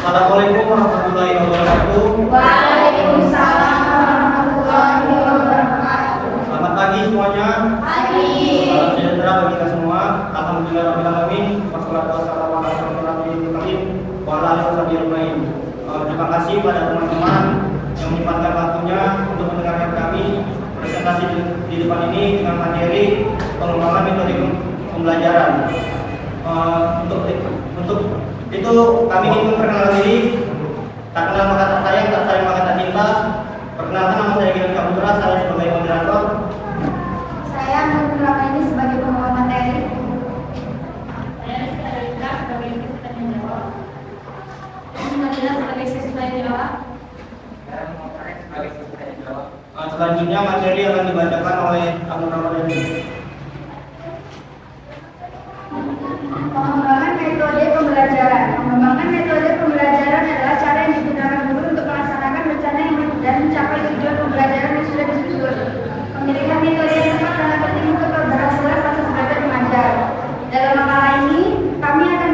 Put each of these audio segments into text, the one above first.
Assalamualaikum warahmatullahi wabarakatuh. Waalaikumsalam warahmatullahi wabarakatuh. Selamat pagi semuanya. Pagi. Salam sejahtera bagi kita semua. Alhamdulillah rabbil alamin. Wassalatu wassalamu ala asyrofil anbiya'i wa ala alihi wasallam. Terima kasih pada teman-teman yang menyempatkan waktunya untuk mendengarkan kami presentasi di depan ini dengan materi pengembangan metode pembelajaran. Untuk itu kami ingin memperkenalkan diri. Tak kenal maka tak sayang, tak sayang maka tak cinta. Perkenalkan, nama saya Gilang Saputra, saya sebagai moderator. Saya memperkenalkan ini sebagai pembawa materi. Saya Rizka Dalika sebagai siswa tanya jawab. Saya sebagai siswa tanya jawab. Selanjutnya materi akan dibacakan oleh Abu Ramadhani. Pengembangan metode pembelajaran. Pengembangan metode pembelajaran adalah cara yang digunakan guru untuk melaksanakan rencana yang dan mencapai tujuan pembelajaran yang sudah disusun. Pemilihan metode yang tepat sangat penting untuk keberhasilan proses belajar mengajar. Dalam makalah ini, kami akan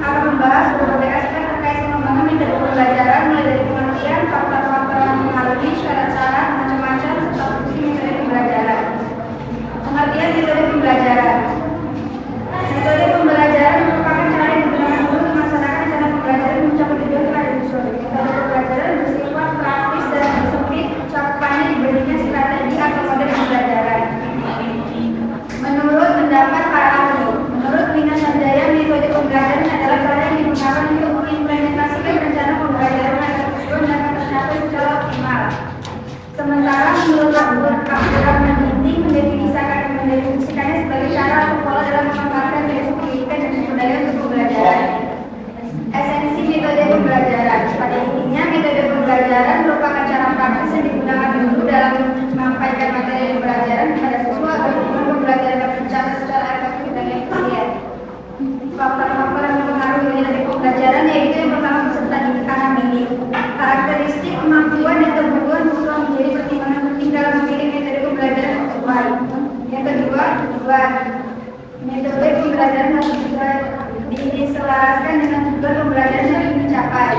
membahas berbagai aspek terkait pengembangan metode pembelajaran, mulai dari pengertian, faktor-faktor yang mempengaruhi, syarat-syarat, macam-macam, serta fungsi metode pembelajaran. Pengertian metode pembelajaran. Metode pembelajaran merupakan cara yang digunakan guru untuk melaksanakan rencana pembelajaran dan mencapai tujuan yang ada disusun. Metode pembelajaran bersifat praktis dan sempit, cakupannya dibandingkan strategi atau model pembelajaran. Menurut pendapat para ahli, menurut Wina Sanjaya, metode pembelajaran adalah cara yang digunakan untuk mengimplementasikan rencana pembelajaran agar tujuan dapat tercapai secara optimal. Sementara menurut Abdurrahman Ginting mendefinisikannya sebagai cara atau pola dalam mengembangkan prinsip pendidikan dan sumber daya untuk pembelajaran. Esensi metode pembelajaran. Pada intinya, metode pembelajaran merupakan cara praktis yang digunakan guru dalam menyampaikan materi pembelajaran kepada siswa agar tujuan pembelajaran dapat tercapai secara efektif dan efisien. Faktor-faktor yang mempengaruhi metode pembelajaran yaitu yang pertama peserta didik anak didik. Karakteristik, kemampuan, dan kebutuhan siswa menjadi pertimbangan penting dalam memilih metode pembelajaran yang sesuai. Yang kedua, tujuan. Metode pembelajaran harus diselaraskan dengan tujuan pembelajaran yang ingin dicapai.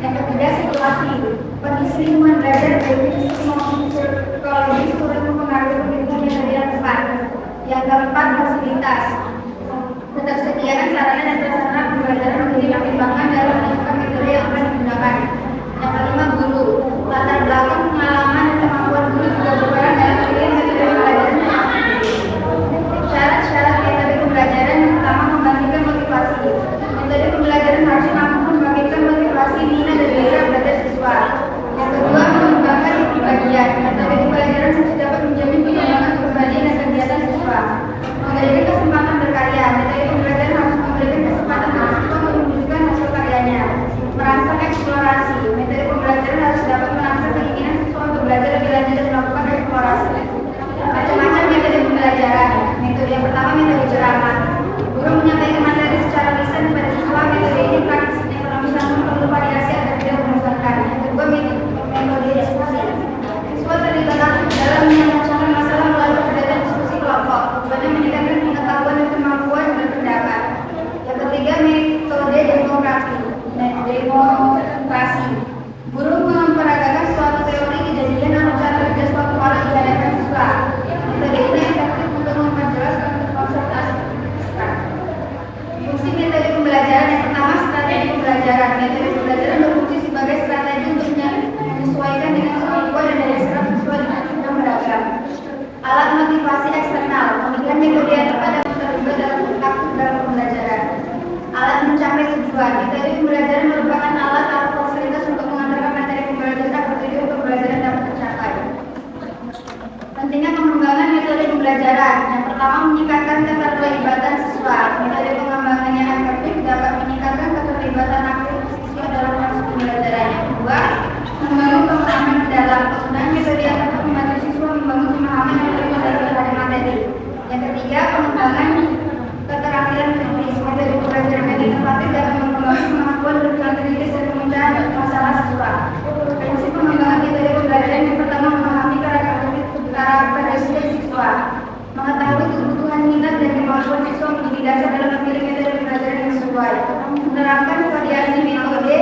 Yang ketiga, situasi. Kondisi lingkungan belajar baik fisik maupun psikologis turut mempengaruhi pemilihan metode yang tepat. Yang keempat, fasilitas. Ketersediaan sarana dan prasarana pembelajaran menjadi pertimbangan dalam menentukan metode yang akan digunakan. Yang kelima, guru. Latar belakang, pengalaman, dan kemampuan guru juga berperan dalam memilih metode pembelajaran. Syarat-syarat metode pembelajaran yang pertama, membangkitkan motivasi. Metode pembelajaran harus mampu membangkitkan motivasi, minat, dan gairah belajar siswa. Yang kedua, mengembangkan kepribadian. Metode pembelajaran harus dapat menjamin pengembangan kepribadian dan kegiatan siswa. Memberikan kesempatan berkarya. Metode pembelajaran harus memberikan kesempatan bagi siswa untuk menunjukkan hasil karyanya. Merangsang eksplorasi. Metode pembelajaran harus dapat merangsang keinginan siswa untuk belajar lebih lanjut dan melakukan eksplorasi. Macam-macam metode pembelajaran. Metode yang pertama, metode ceramah. Guru menyampaikan materi secara lisan kepada siswa. Metode ini praktis dan ekonomis namun perlu variasi agar tidak membosankan. Yang kedua, metode diskusi. Siswa terlibat aktif dalam memecahkan masalah melalui kegiatan diskusi kelompok. Tujuannya meningkatkan pengetahuan dan kemampuan berpendapat. Yang ketiga, metode demokrasi. Guru memperagakan suatu teori kejadian atau cara kerja suatu hal di hadapan siswa. Metode ini efektif untuk memperjelas konsep abstrak. Fungsi metode pembelajaran yang pertama, strategi pembelajaran. Metode pembelajaran berfungsi sebagai strategi untuk menyesuaikan dengan kemampuan dan daya serap siswa dengan jumlah beragam. Alat motivasi eksternal. Pemilihan metode yang tepat dapat terlibat dalam aktif dalam pembelajaran. Alat mencapai tujuan. Metode pembelajaran merupakan alat atau fasilitas untuk mengantarkan materi pembelajaran agar tujuan pembelajaran dapat tercapai. Pentingnya pengembangan metode pembelajaran. Yang pertama, meningkatkan keterlibatan siswa. Metode pengembangan yang efektif dapat meningkatkan keterlibatan aktif siswa dalam proses pembelajaran. Yang kedua, membangun pemahaman mendalam. Penggunaan metode yang dapat membantu siswa membangun pemahaman yang terlibat dari materi. Yang ketiga, pengembangan keterampilan kritis. Metode pembelajaran yang inovatif dapat mengembangkan kemampuan berpikir kritis dan pemecahan masalah siswa. Prinsip pengembangan metode pembelajaran yang pertama, memahami karakteristik siswa. Mengetahui kebutuhan, minat, dan kemampuan siswa menjadi dasar dalam memilih metode pembelajaran yang sesuai. Menerapkan variasi metode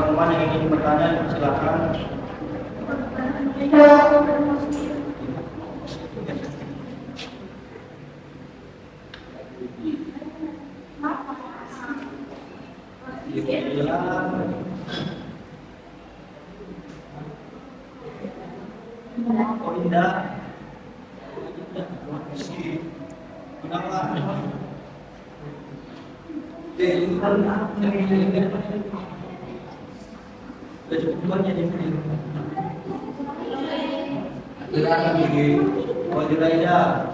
teman-teman yang ingin bertanya, silakan. Oh indah. Kenapa? Kecukupannya di sini. Silakan gigi. Oh Juraida.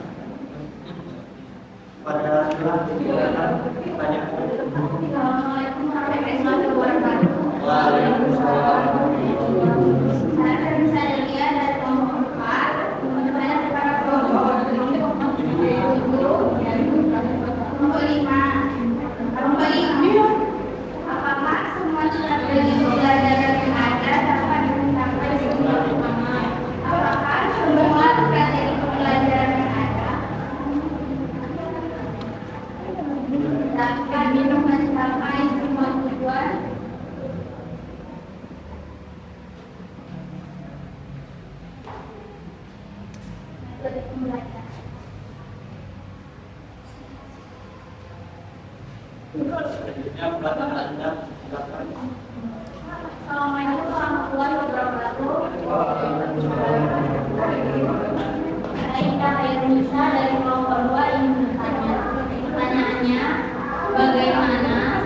Pada silakan tanya. Assalamualaikum warahmatullahi wabarakatuh. Waalaikumsalam. Saya Delia dari kelompok 4. Saya para kelompok 5. Apakah semua strategi pembelajaran yang ada dapat mencapai semua? Apakah semua strategi pembelajaran yang ada dapat mencapai semua tujuan? Assalamualaikum warahmatullahi wabarakatuh. Saya Ida Hairunisa dari kelompok 2 ingin bertanya. Pertanyaannya, bagaimana?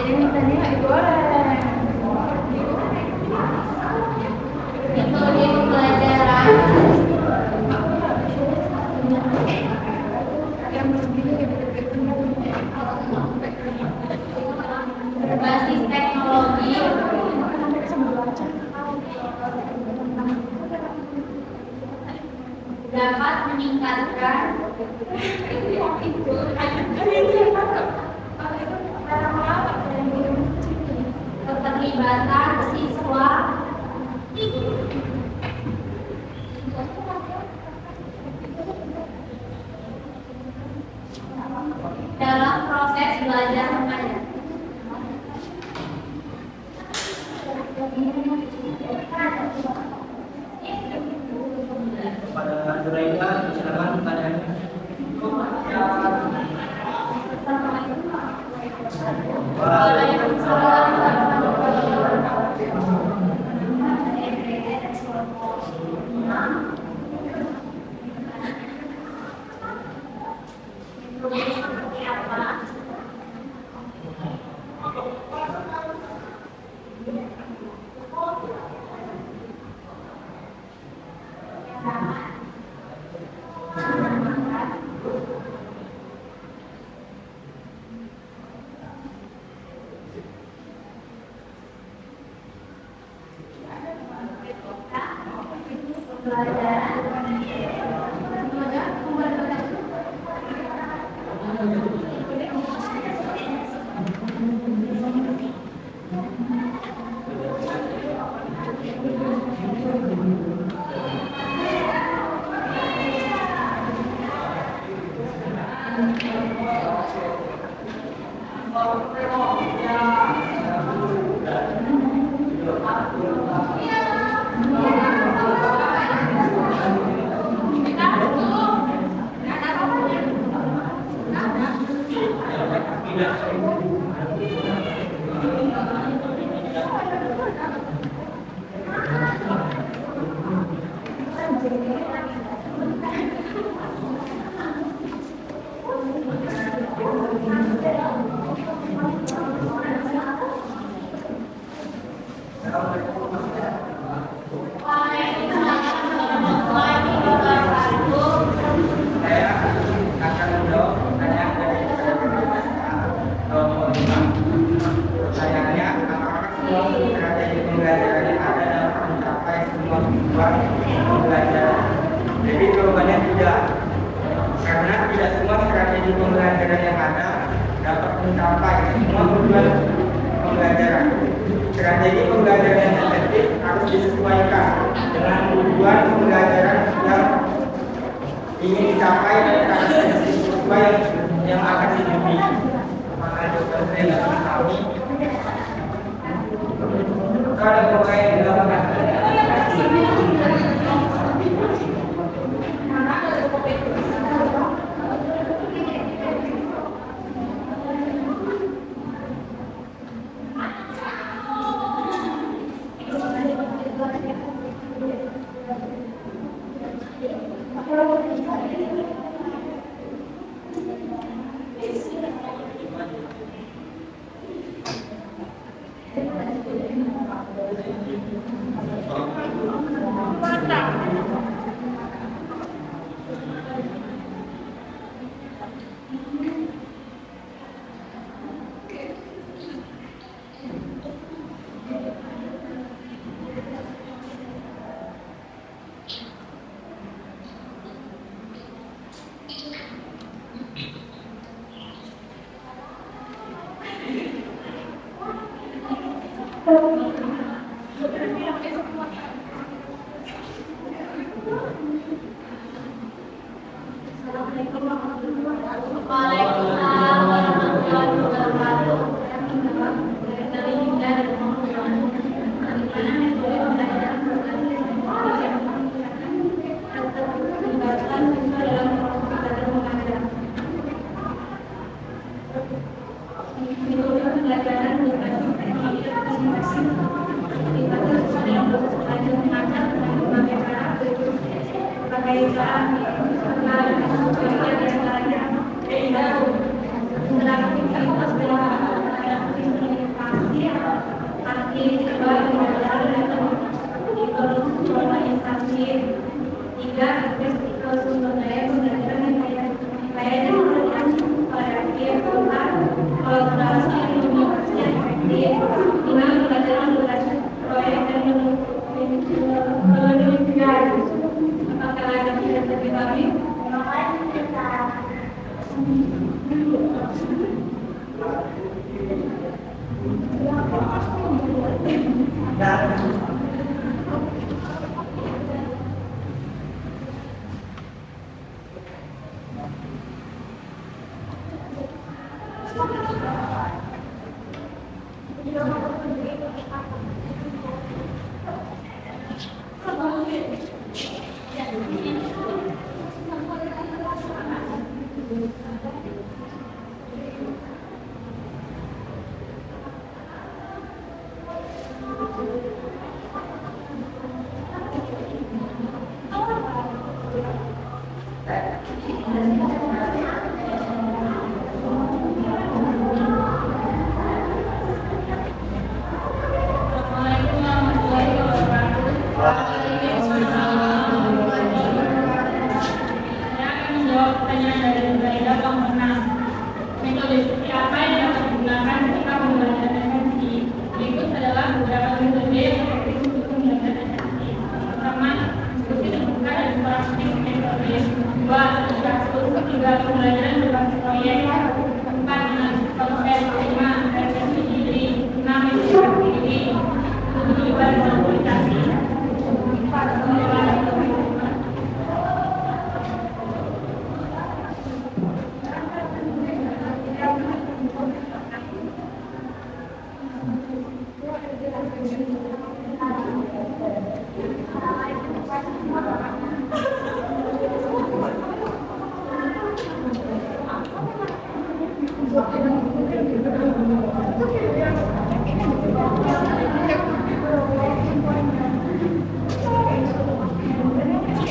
Ini tanya metode pembelajaran berbasis teknologi dapat meningkatkan keterlibatan siswa dalam proses belajar mengajar. Pada Juraida, silakan pertanyaannya. Seperti apa? Jadi jawabannya tidak, karena tidak semua strategi pembelajaran yang ada dapat mencapai semua tujuan pembelajaran. Strategi pembelajaran yang efektif harus disesuaikan dengan tujuan pembelajaran yang ingin dicapai dan karakteristik siswa yang akan dididik. Maka jawaban saya tidak tahu Waalaikumsalam warahmatullahi wabarakatuh. Dari Yunda dan Muhammad. Bagaimana metode pembelajaran melibatkan siswa dalam proses belajar mengajar. Metode pembelajaran berbasis teknologi komunikasi melibatkan siswa dalam proses belajar mengajar dengan berbagai cara berbagai cara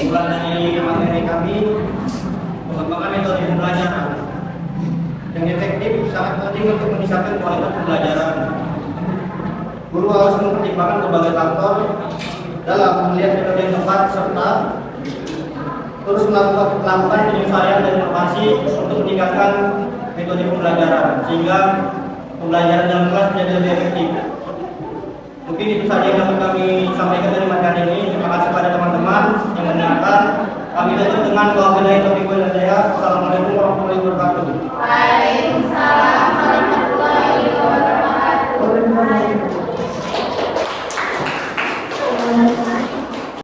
Kesimpulan dari materi kami, pengembangan metode pembelajaran yang efektif sangat penting untuk meningkatkan kualitas pembelajaran. Guru harus mempertimbangkan berbagai faktor dalam melihat metode yang tepat serta terus melakukan penyesuaian dan inovasi untuk meningkatkan metode pembelajaran sehingga pembelajaran dalam kelas menjadi lebih efektif. Mungkin itu saja yang dapat kami sampaikan dari materi ini. Terima kasih pada teman-teman yang mendengarkan. Kami tutup dengan doa